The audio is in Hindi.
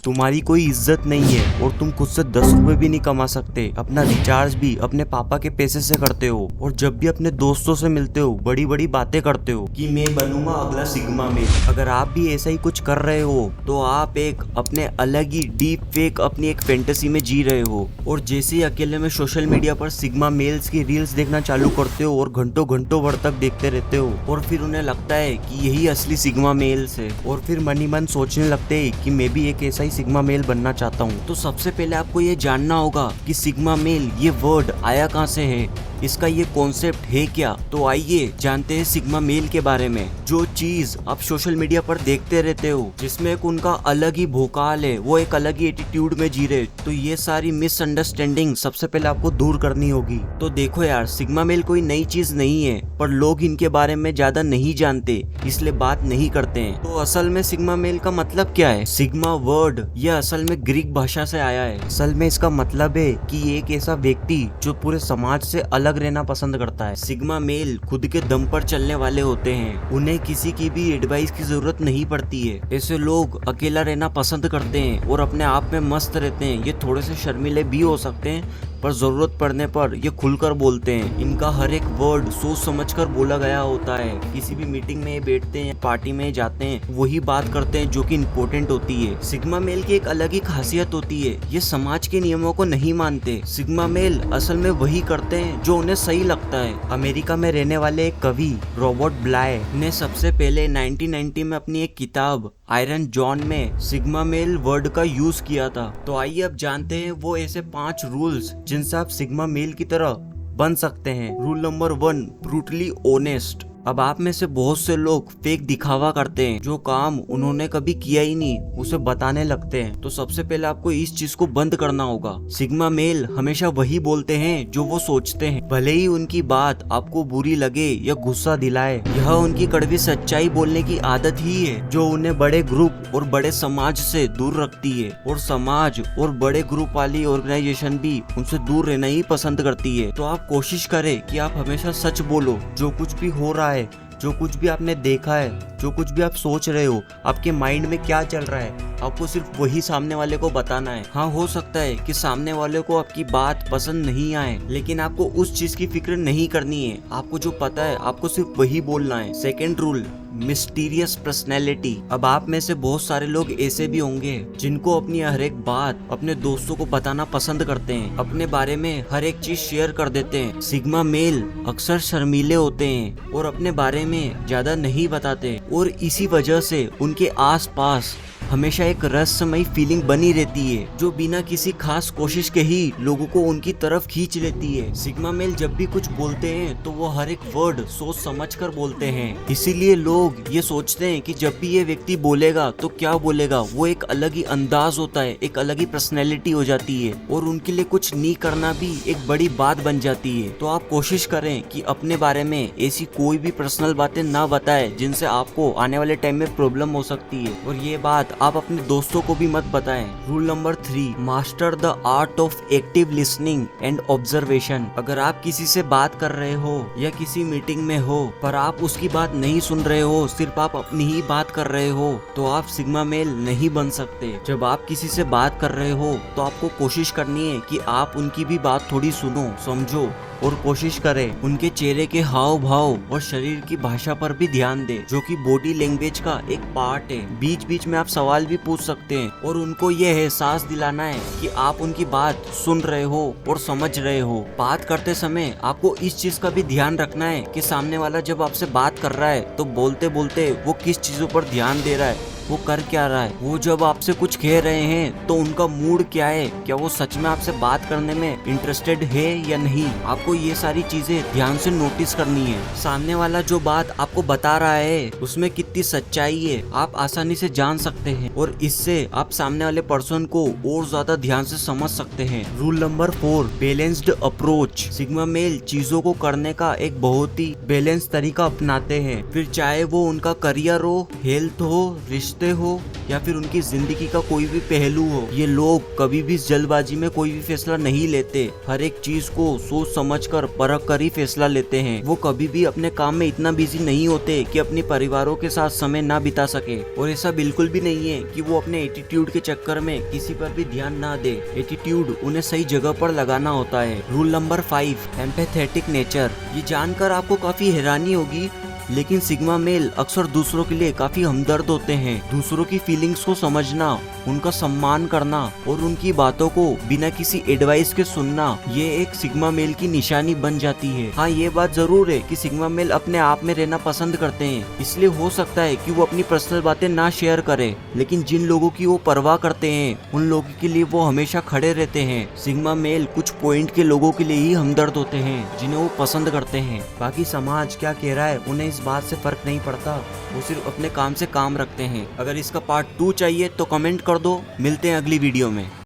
तुम्हारी कोई इज्जत नहीं है और तुम खुद से 10 रुपए भी नहीं कमा सकते। अपना रिचार्ज भी अपने पापा के पैसे से करते हो और जब भी अपने दोस्तों से मिलते हो बड़ी बड़ी बातें करते हो कि मैं बनूंगा अगला सिग्मा मेल। अगर आप भी ऐसा ही कुछ कर रहे हो तो आप एक अपने अलग ही डीप फेक अपनी एक फैंटेसी में जी रहे हो। और जैसे ही अकेले में सोशल मीडिया पर सिग्मा मेल्स की रील्स देखना चालू करते हो और घंटों घंटों भर तक देखते रहते हो और फिर उन्हें लगता है कि यही असली सिग्मा मेल्स है और फिर मन ही मन सोचने लगते हैं कि मैं भी एक ऐसा ही सिग्मा मेल बनना चाहता हूँ। तो सबसे पहले आपको ये जानना होगा कि सिग्मा मेल ये वर्ड आया कहाँ से है, इसका ये कॉन्सेप्ट है क्या। तो आइए जानते हैं सिग्मा मेल के बारे में। जो चीज आप सोशल मीडिया पर देखते रहते हो जिसमें एक उनका अलग ही भोकाल है, वो एक अलग ही एटीट्यूड में जी रहे, तो ये सारी मिसअंडरस्टैंडिंग सबसे पहले आपको दूर करनी होगी। तो देखो यार, सिग्मा मेल कोई नई चीज नहीं है, पर लोग इनके बारे में ज्यादा नहीं जानते इसलिए बात नहीं करते हैं। तो असल में सिग्मा मेल का मतलब क्या है? सिग्मा वर्ड यह असल में ग्रीक भाषा से आया है। असल में इसका मतलब है कि एक ऐसा व्यक्ति जो पूरे समाज से अलग रहना पसंद करता है। सिग्मा मेल खुद के दम पर चलने वाले होते हैं, उन्हें किसी की भी एडवाइस की जरूरत नहीं पड़ती है। ऐसे लोग अकेला रहना पसंद करते हैं और अपने आप में मस्त रहते हैं। ये थोड़े से शर्मीले भी हो सकते हैं पर जरूरत पड़ने पर ये खुलकर बोलते हैं। इनका हर एक वर्ड सोच समझकर बोला गया होता है। किसी भी मीटिंग में बैठते हैं, पार्टी में जाते हैं, वही बात करते हैं जो कि इम्पोर्टेंट होती है। सिग्मा मेल की एक अलग ही खासियत होती है, ये समाज के नियमों को नहीं मानते। सिग्मा मेल असल में वही करते हैं जो उन्हें सही लगता है। अमेरिका में रहने वाले एक कवि रॉबर्ट ब्लाय ने सबसे पहले 1990 में अपनी एक किताब आयरन जॉन में सिग्मा मेल वर्ड का यूज किया था। तो आइए अब जानते हैं वो ऐसे 5 रूल्स जिनसे आप सिग्मा मेल की तरह बन सकते हैं। Rule number 1, brutally honest. अब आप में से बहुत से लोग फेक दिखावा करते हैं, जो काम उन्होंने कभी किया ही नहीं उसे बताने लगते हैं। तो सबसे पहले आपको इस चीज को बंद करना होगा। सिग्मा मेल हमेशा वही बोलते हैं जो वो सोचते हैं, भले ही उनकी बात आपको बुरी लगे या गुस्सा दिलाए। यह उनकी कड़वी सच्चाई बोलने की आदत ही है जो उन्हें बड़े ग्रुप और बड़े समाज से दूर रखती है। और समाज और बड़े ग्रुप वाली ऑर्गेनाइजेशन भी उनसे दूर रहना ही पसंद करती है। तो आप कोशिश करें कि आप हमेशा सच बोलो। जो कुछ भी हो रहा है, जो कुछ भी आपने देखा है, जो कुछ भी आप सोच रहे हो, आपके माइंड में क्या चल रहा है, आपको सिर्फ वही सामने वाले को बताना है। हाँ, हो सकता है कि सामने वाले को आपकी बात पसंद नहीं आए, लेकिन आपको उस चीज की फिक्र नहीं करनी है। आपको जो पता है आपको सिर्फ वही बोलना है। Second rule, mysterious personality. अब आप में से बहुत सारे लोग ऐसे भी होंगे जिनको अपनी हर एक बात अपने दोस्तों को बताना पसंद करते हैं, अपने बारे में हर एक चीज शेयर कर देते हैं। सिग्मा मेल अक्सर शर्मीले होते हैं और अपने बारे में ज्यादा नहीं बताते और इसी वजह से उनके आसपास हमेशा एक रहस्यमयी फीलिंग बनी रहती है जो बिना किसी खास कोशिश के ही लोगों को उनकी तरफ खींच लेती है। सिग्मा मेल जब भी कुछ बोलते हैं तो वो हर एक वर्ड सोच समझकर बोलते हैं, इसीलिए लोग ये सोचते हैं कि जब भी ये व्यक्ति बोलेगा तो क्या बोलेगा। वो एक अलग ही अंदाज होता है, एक अलग ही पर्सनैलिटी हो जाती है और उनके लिए कुछ नहीं करना भी एक बड़ी बात बन जाती है। तो आप कोशिश करें कि अपने बारे में ऐसी कोई भी पर्सनल बातें ना बताएं जिनसे आपको आने वाले टाइम में प्रॉब्लम हो सकती है, और ये बात आप अपने दोस्तों को भी मत बताएं। Rule number 3, master the art of active listening and observation. अगर आप किसी से बात कर रहे हो या किसी मीटिंग में हो पर आप उसकी बात नहीं सुन रहे हो, सिर्फ आप अपनी ही बात कर रहे हो, तो आप सिग्मा मेल नहीं बन सकते। जब आप किसी से बात कर रहे हो तो आपको कोशिश करनी है कि आप उनकी भी बात थोड़ी सुनो, समझो और कोशिश करें उनके चेहरे के हाव भाव और शरीर की भाषा पर भी ध्यान दें, जो कि बॉडी लैंग्वेज का एक पार्ट है। बीच बीच में आप सवाल भी पूछ सकते हैं और उनको यह एहसास दिलाना है कि आप उनकी बात सुन रहे हो और समझ रहे हो। बात करते समय आपको इस चीज का भी ध्यान रखना है कि सामने वाला जब आपसे बात कर रहा है तो बोलते बोलते वो किस चीजों पर ध्यान दे रहा है, वो कर क्या रहा है। वो जब आपसे कुछ कह रहे हैं तो उनका मूड क्या है, क्या वो सच में आपसे बात करने में इंटरेस्टेड है या नहीं। आपको ये सारी चीजें ध्यान से नोटिस करनी है। सामने वाला जो बात आपको बता रहा है उसमें कितनी सच्चाई है आप आसानी से जान सकते हैं और इससे आप सामने वाले पर्सन को और ज्यादा ध्यान से समझ सकते हैं। Rule number 4, balanced approach. Sigma male चीजों को करने का एक बहुत ही बैलेंस तरीका अपनाते हैं, फिर चाहे वो उनका करियर हो, हेल्थ हो, रिश्ते रिश्ते हो या फिर उनकी जिंदगी का कोई भी पहलू हो, ये लोग कभी भी जल्दबाजी में कोई भी फैसला नहीं लेते। हर एक चीज को सोच समझकर परख कर ही फैसला लेते हैं। वो कभी भी अपने काम में इतना बिजी नहीं होते कि अपने परिवारों के साथ समय ना बिता सके। और ऐसा बिल्कुल भी नहीं है कि वो अपने एटीट्यूड के चक्कर में किसी पर भी ध्यान ना दे। एटीट्यूड उन्हें सही जगह पर लगाना होता है। Rule number 5, empathetic nature. ये जानकर आपको काफी हैरानी होगी, लेकिन सिग्मा मेल अक्सर दूसरों के लिए काफी हमदर्द होते हैं। दूसरों की फीलिंग्स को समझना, उनका सम्मान करना और उनकी बातों को बिना किसी एडवाइस के सुनना, ये एक सिग्मा मेल की निशानी बन जाती है। हाँ, ये बात जरूर है कि सिग्मा मेल अपने आप में रहना पसंद करते हैं, इसलिए हो सकता है कि वो अपनी पर्सनल बातें ना शेयर करें, लेकिन जिन लोगों की वो परवाह करते हैं उन लोगों के लिए वो हमेशा खड़े रहते हैं। सिग्मा मेल कुछ पॉइंट के लोगों के लिए ही हमदर्द होते हैं जिन्हें वो पसंद करते हैं। बाकी समाज क्या कह रहा है उन्हें इस बात से फर्क नहीं पड़ता। वो सिर्फ अपने काम से काम रखते हैं। अगर इसका पार्ट 2 चाहिए तो कमेंट कर दो। मिलते हैं अगली वीडियो में।